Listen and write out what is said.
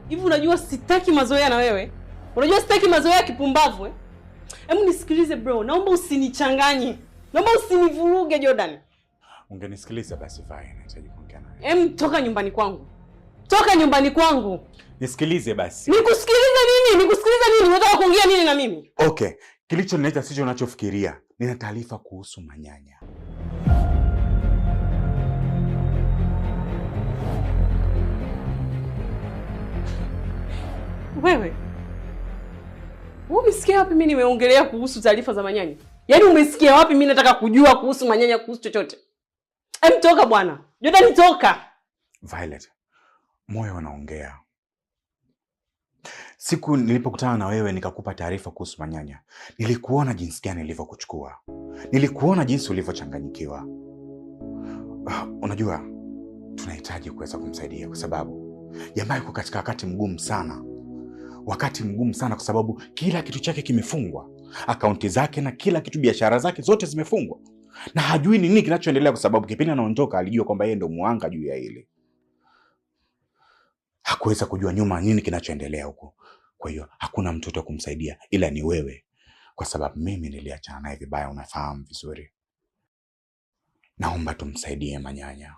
Hivi unajua sitaki mazoea na wewe? Unajua sitaki mazoea ya kipumbavu eh? Hebu nisikilize bro, naomba usinichanganye. Naomba usinivuruge Jordan. Ungenisikiliza basi fine, nahitaji kuongea nawe. Toka nyumbani kwangu. Toka nyumbani kwangu. Nisikilize basi. Nikusikilize nini? Nikusikilize nini? Unataka kuongea nini na mimi? Okay, kilichonileta sicho unachofikiria. Nina taarifa kuhusu manyanya. Wewe umesikia wapi mimi nimeongelea kuhusu taarifa za manyanya? Yaani umesikia wapi mimi nataka kujua kuhusu manyanya, kuhusu chochote? Toka bwana. Jordan toka. Violet, moyo unaongea. Siku nilipokutana na wewe nikakupa taarifa kuhusu manyanya, nilikuona jinsi gani nilivyokuchukua. Nilikuona jinsi ulivyochanganyikiwa. Unajua tunahitaji kuweza kumsaidia kwa sababu jamaa yuko katika wakati mgumu sana. Wakati mgumu sana kwa sababu kila kitu chake kimefungwa. Akaunti zake na kila kitu, biashara zake zote zimefungwa. Na hajui ni nini kinachoendelea kwa sababu kipindi anaondoka alijua kwamba yeye ndio muanga juu ya hili. Hakuweza kujua nyuma nini kinachoendelea huko. Kwa hiyo hakuna mtoto kumsaidia ila ni wewe. Kwa sababu mimi niliachana naye vibaya, unafahamu vizuri. Naomba tumsaidie manyanya.